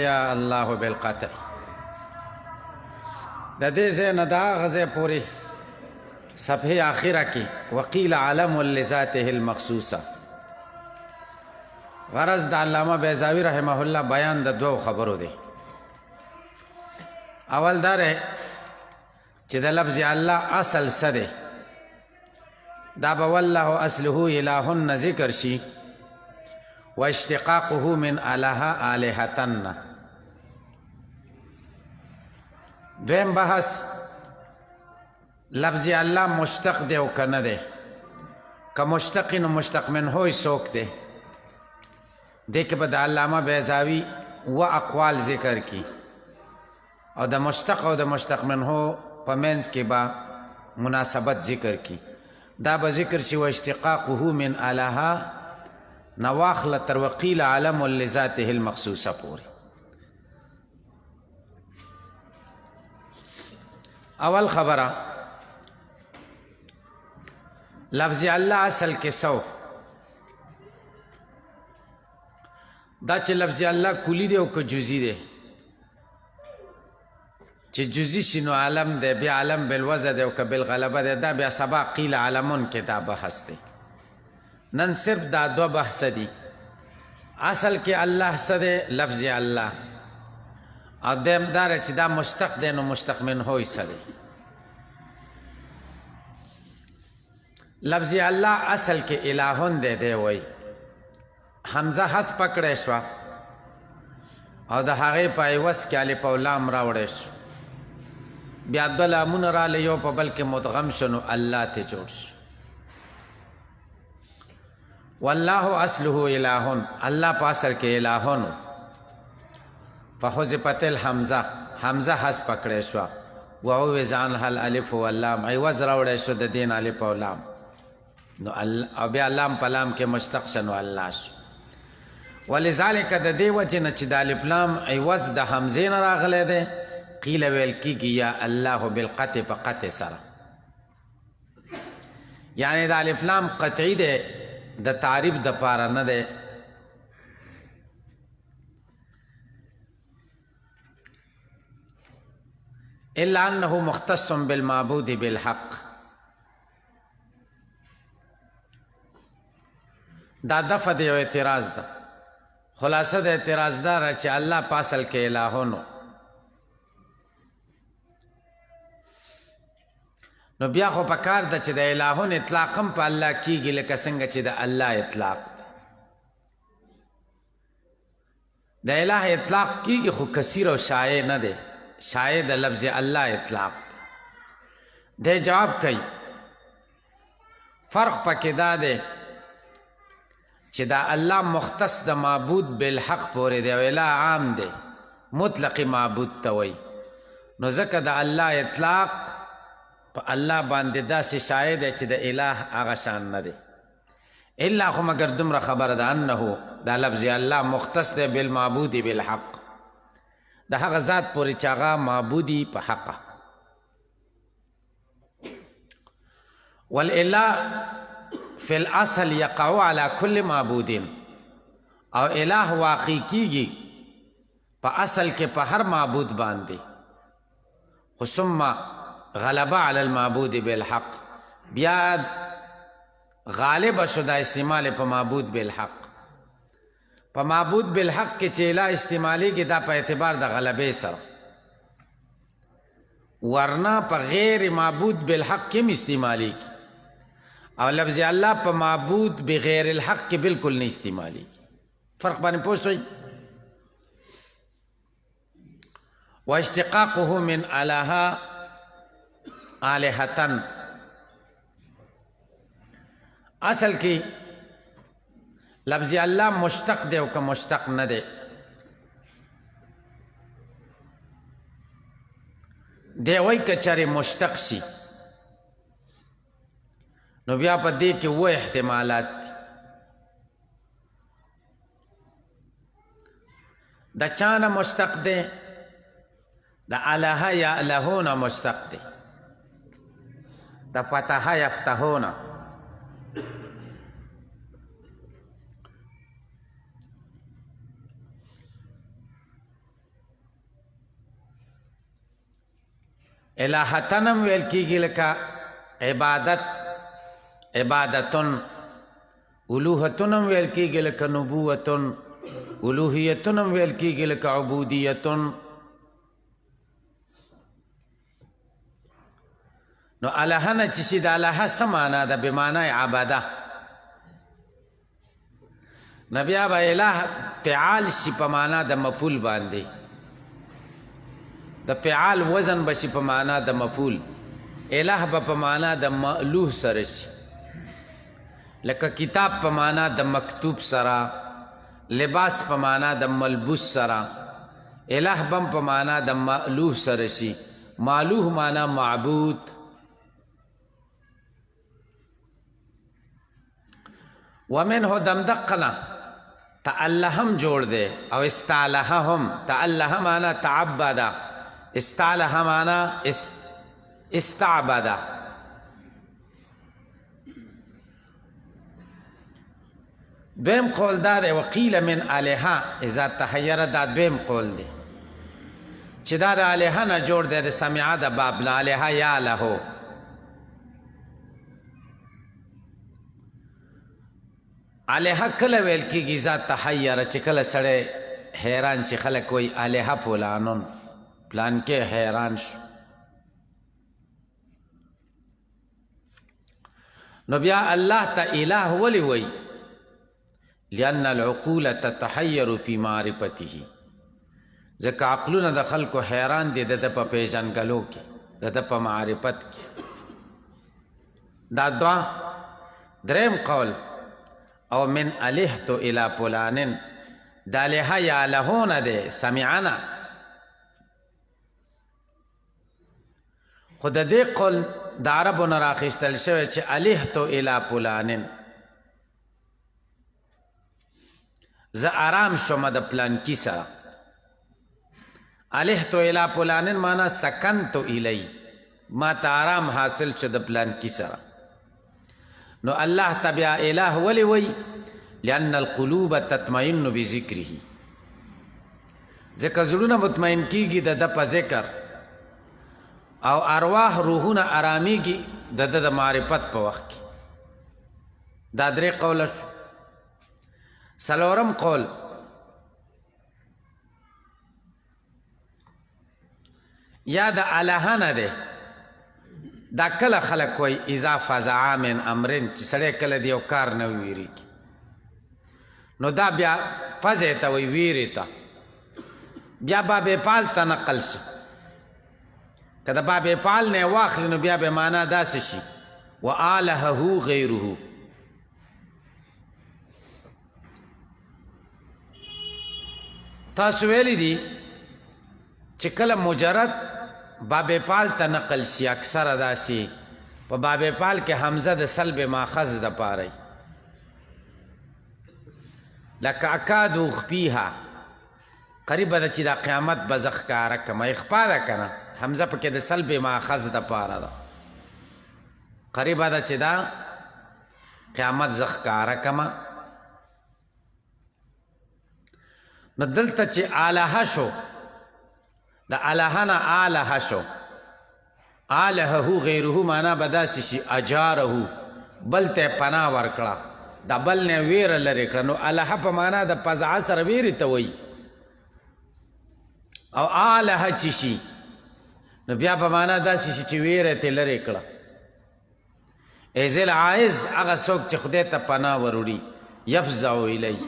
یا اللہ بالقطع د دې ځای نه دا غزه پوری صفحه آخره کې وقیل علم لذاته المخصوصه. غرض د علامه بیضاوی رحمه الله بیان د دوو خبرو دی. اول دا دی چې د لفظ الله اصل څه دی، دا به والله اصله الهن ذکر شي و اشتقاقه من الها الهتن. دویم بحث لفظ الله مشتق دی او کنه دی، که مشتق نو مشتق منه څوک دی. دې کې به د علامه بیضاوی و اقوال ذکر کی او د مشتق او د مشتق منه په منځ کې به مناسبت ذکر کی. دا به ذکر شي و اشتقاقه من الها نواخل تر وقیل علم لذاته المخصوصه پوری. اول خبره لفظ الله اصل کې سو دا چې لفظ الله کلی دی او که جزئی دی. چې جزئی شي نو علم دی، بیا علم بالوضع دی او که بالغلبه دی، دا بیا سبا قیل علمون کې دا بحث دی. نن صرف دا دو بحث دی. اصل کې الله څه دی؟ لفظ الله. او دیم داره چې دا مشتق دی نو مشتق منه څه دی. لفظ الله اصل کې الهون دی وای حمزه حس پکړې شو او د هغې په عوض کې الف او لام راوړی شو، بیا دوه لامونه راغله یو په بل کې مدغم شو نو الله ته جوړ شو. والله اصله الهون، الله په اصل کې الهون. فحذفت الحمزه، حمزه حس پکړې شو و عوض عنها الالف واللام، عوض راوړی شو د دین الف او لام نو او بیا لام په لام کې مشتق شو نو الله شو. ولذلک د دې وجه نه چې د الف لام عوض د حمزې نه راغلی دی، قیل ویل کېږي یا الله بالقطع په قطع سره، یعنی د الف لام قطعي دی، د تعریف د پاره نه دی. الا انه مختص بالمعبود بالحق. دا دفع دی او اعتراض ده. خلاصه د اعتراض داره چې الله په اصل کې الهونو نو بیا خو په کار ده چې د الهون اطلاق هم په الله کېږي لکه څنګه چې د الله اطلاق ده. د اله اطلاق کېږي خو کثیر او شایع نه دی، شایع د لفظ الله اطلاق ده. د جواب کوي فرق پکې دا دی چې دا الله مختص د معبود بالحق پورې دی او اله عام دی، مطلق معبود ته وایي. نو ځکه د الله اطلاق په الله باندې داسې شایع دی چې د اله هغه شان نه دی. الا خو مگر دومره خبره ده انه دا لفظ الله مختص دی بالمعبود بالحق، د هغه ذات پورې چې هغه معبودي په حقه. والاله فی الاصل یقع علی کل معبود، او الہ واقع کیږي په اصل کې په هر معبود باندې. خو ثم غلبه علی المعبود بالحق، بیا غالب شو دا استعمال په معبود بالحق. په معبود بالحق کې چې الہ استعمالیږي دا په اعتبار د غلبې سره، ورنه په غیر معبود بالحق کې هم استعمالیږي او لفظ الله په معبود بغیر الحق کې بالکل نه استعمالی. فرق باندې پوه شئ. و اشتقاقه من الها الهتن، اصل کې لفظ الله مشتق دی او که مشتق نه دی. دی وایي که چېرې مشتق شي نو بیا په دې کې اووه احتمالات دي. د چا نه مشتق دی؟ د اله یا الهونه مشتق دی، د فتح یفتحونه. الہتنم ویل کیږي لکه عبادت عبادتن، الوهتنم ویل کیږي لکه نبوتن، الوهیتنم ویل کیږي لکه عبودیتن. نو الہنه چې شي د الہ څه معنا ده؟ بمعنی عباده. نو بیا به الہ فعال شي په معنا د مفعول باندې، د فعال وزن به شي په معنا د مفعول، الہ به په معنا د مألوه سره شي، لکه کتاب په معنا د مکتوب سره، لباس په معنا د ملبوس سره، الہ بم په معنا د مألوه سره شي. مألوه معنا معبود. ومنه دمدقنا تألہ هم جوړ دی او استعلہ هم. تألہ معنا تعبدا، استعلہ معنا استعبدا. دویم قول دا دی وقیل من الہا اذا تحیر، دا دویم قول دی چې دا د الہا نه جوړ دی، د سمعه د باب نه الہا یا لهو. الہا کله ویل کېږي اذا تحیر، چې کله سړی حیران شي. خلک وایي الہا فلانون، پلان کې حیران شو. نو بیا الله ته الہ ولی وایي؟ لأن العقول تتحیر فی معرفته، ځکه عقلونه د خلکو حیران دي د ده په پیژنګلو کې، د ده په معرفت کې. دا دوه. دریم قول او من الہت الی فلانن، دا الہ یا لهونه دی، سمعنا. خو د دې قول د عربو نه راخیستل شوی چې الہت الی فلانن، زه آرام شوم د پلانکي سره. الہت الی فلانن معنا سکنت الی، ما ته آرام حاصل شو د پلانکي سره. نو الله ته بیا الہ ولی وی؟ لأن القلوب تطمئن بذکره، ځکه زړونه مطمئن کیږي د ده په ذکر، او ارواح روحونه آرامیږي د ده د معرفت په وخت کې. دا درې قوله شو. څلورم قول یا د الہ نه دی. دا کله خلک وایي اذا فزع من امرن، چې سړی کله د یو کار نه ویریږي، نو دا بیا فزع ته وایي، ویرې ته. بیا باب فعل ته نقل شي. که د باب فعل نه واخلي نو بیا به معنا داسې شي وآلهه غیره. تاسو ویلی دي چې کله مجرد باب فعل ته نقل شي، اکثره داسې په باب فعل کې حمزه د سلب ماخذ د پاره، لکه اکاد اخفیها، قریبه ده چې دا قیامت به زه ښکاره کړم. اخفا ده که نه، حمزه پکې د سلب ماخذ د پاره ده، قریبه ده چې دا قیامت زه ښکاره کړم. نو دلته چې الہ شو، د الہ نه الہ شو، الہه غیره معنا به داسې شي اجاره، بل ته پناه ورکړه، د بل نه ویره لرې کړه. نو الہ په معنا د فزع سره ویرې ته وایي، او الہ چې شي نو بیا په معنا داسې شي چې ویره ته لرې کړه. ایذ العائز، هغه څوک چې خدای ته پناه وروړي، یفزع الیه،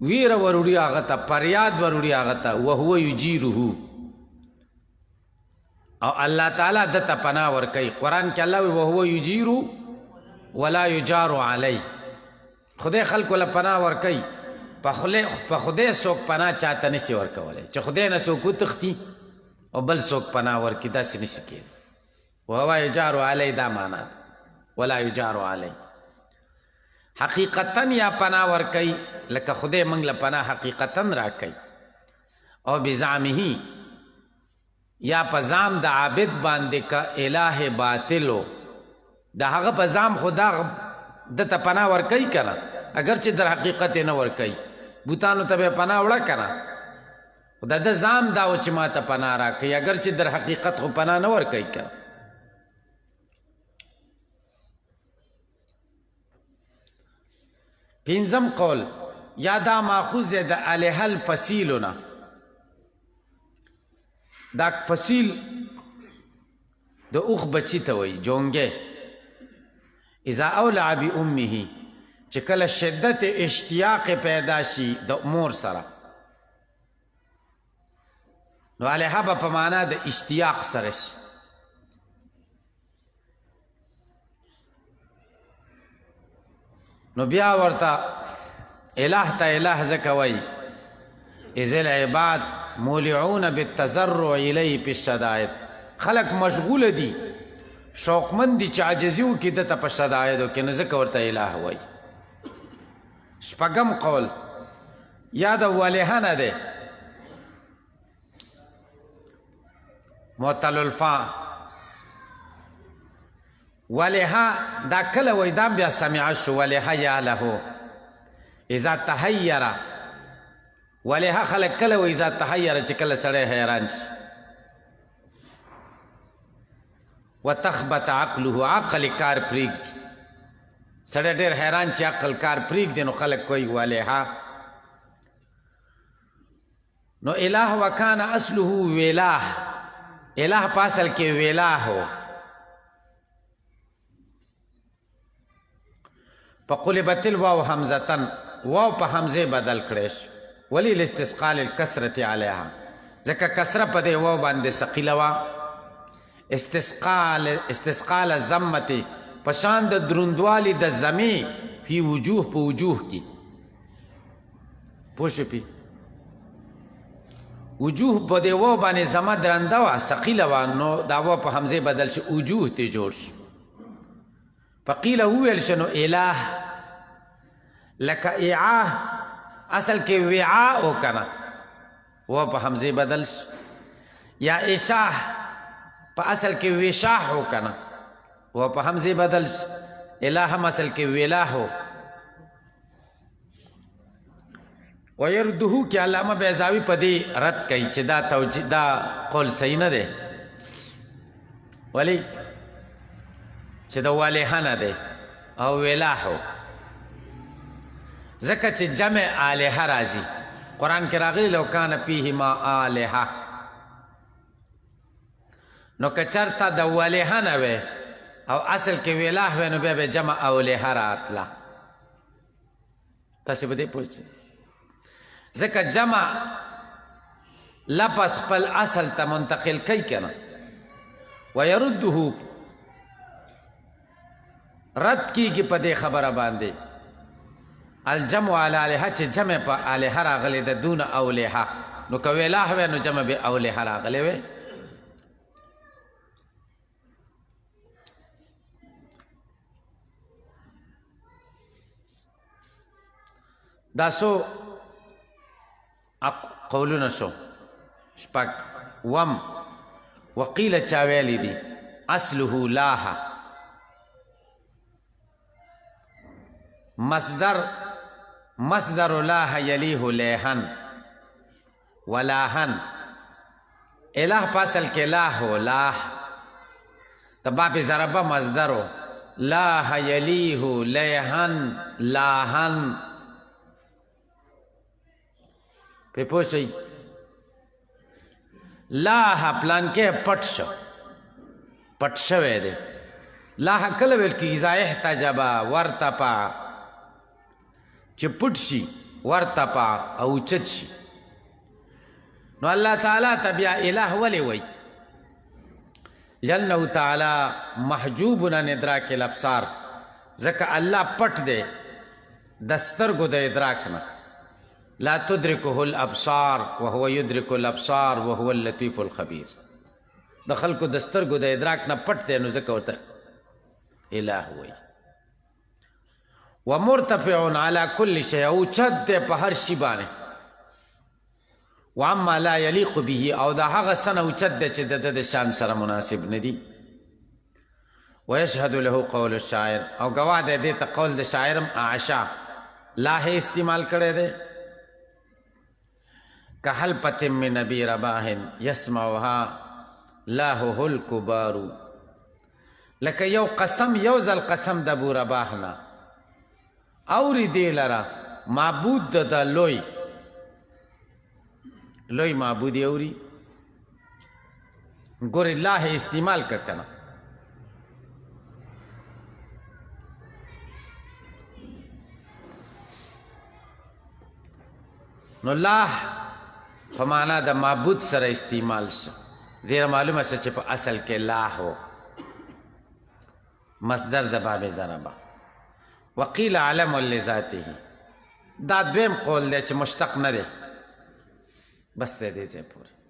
ویره وروړي هغه ته، فریاد وروړي هغه ته، وهو یجیره، او الله تعالی دته پناه ورکوي. قرآن کې الله وی وهو یجیرو ولا یجار علی، خدای خلکو له پناه ورکوي، په خدای څوک پناه چاته نشي ورکولی، چې خدای نه څوک وتښتي او بل څوک پناه ورکړي، داسې نشي کېدی. وهو یجار علی دا معنا ده، ولا یجار علی. حقیقتاً یا پناه ورکوي، لکه خدای موږ له پناه حقیقتاً راکوي، او بزعمه، یا په ځام د عابد باندې که الہ باطلو، د هغه په ځام خدا دته پناه ورکوي که نه، اگر چې در حقیقت یې نه ورکوي. بوتانو ته به پناه وړه که نه، خو د ځان دا و چې ما ته پناه راکوي، اگر چې در حقیقت خو پناه نه ورکوي که. پنځم قول یا دا ماخوذ دی د الہ الفصیلو نه. دا فصیل د اوښ بچي ته وایي، جونګی. اذا اولع بامه، چې کله شدت اشتیاق پیدا شي د مور سره، نو الہ به په معنا د اشتیاق سره شي. نو بیا ورته الہ ته الہ ځکه وایي اذ العباد مولعون بالتضرع الیه فی الشدائد. خلق مشغول دي، شوقمند دي چې عاجزي وکړي دته په شدایدو کې، نو ځکه ورته الہ وایي. شپږم قول یا د والهه نه دی، معطل الفا. والهه دا کله وایي، دا بیا سمع شو. والهه یا له اذا تحیر، والهه خلق کله وایي اذا تحیر، چې کله سړی حیران شي. وتخبط عقله، عقل کار پرېږدي. سړی ډېر حیران شي، عقل کار پرېږدي، نو خلق کوي والهه. نو الہ وکان اصله ویلاه، الہ په اصل کې ویلاه ہو. فقلبت الواو حمزتن، واو په حمزه بدل کړی شو. ولی لاستثقال الکسرة علیها، ځکه کسره په دې واو باندې ثقیله وه. استثقال الضمة په شان د دروندوالي د ضمې فی وجوه، په وجوه کې. پوه شوې؟ وجوه په دې واو باندې ضمه درنده وه، ثقیله وه، نو دا واو په حمزه بدل شو، وجوه ته جوړ شو. فقیله وویل شو نو الہ، لکه اعاه اصل کې وعاء کنه، واو په حمزه بدل شو. یا اشاح په اصل کې وشاح کنه، واو په حمزه بدل شو. الہ هم اصل کې ویلاه. ويرده کې علامه بیضاوی په دې رد کوي چې دا توجیه، دا قول صحیح نه دی. ولی چې د والهه نه دی او ویلاه، ځکه چې جمع آلهه راځي. قرآن کې راغلی لو کان فیهما آلهه، نو که چرته د والهه نه وی او اصل کې ویلاه وی، نو بیا به جمع اولهه راتله. تاسې په دې پوه شئ، ځکه جمع لفظ خپل اصل ته منتقل کوي که نه. ویرده رد کیږي په دې خبره باندې الجمع علی الہ، چې جمع په الہ راغلی ده دون اولهه. نو که ویلاه وی نو جمع به اولهه راغلی وی. دا سو قولونه شو شپږ. وم وقیل چا ویلی دي اصله لاها، مصدر لاها یلیه لیهن ولاهن. الہ پاسل کې لاهو، لاه تباب ضربه مصدرو، لاها یلیه لیهن لاهن. پہ پوچھئی لاها پلان کې پټ شو، پټ شوی دی. لاها کله ویل کېږي اذا احتجبا ورتپا، چې پټ شي، ورتپا او اوچت شي. نو الله تعالی ته بیا الہ ولې وایي؟ لأنه تعالی محجوب عن ادراک الابصار، ځکه الله پټ دی د سترګو د ادراک نه. لا تدركه الابصار وهو يدرك الابصار وهو اللطيف الخبير. د خلکو د سترګو د ادراک نه پټ دی، نو ځکه ورته الہ وایي. ومرتفع على كل شيء، اوچت دی په هر شي باندې. وعما لا يليق به، او دا هغه څه نه اوچت دی چې د شان سره مناسب نه دي. ويشهد له قول الشاعر، او گواه دی دې ته قول د شاعرم اعشا لاهه استعمال کړی دی. کحلپۃ من ابی رباح یسمعها لاهه الکبار. لکه یو قسم یو ځل قسم د ابو رباح نه اوري دې لره معبود د لوی لوی معبود یې اوري. ګور الله استعمال کا کنه. نو الله په معنا د معبود سره استعمال شو. دیر معلومه شو چې په اصل کې لا هو مصدر د باب ضربه. وقیل علم لذاته، دا دویم قول دی چې مشتق نه دی. بس دې ځای پورې.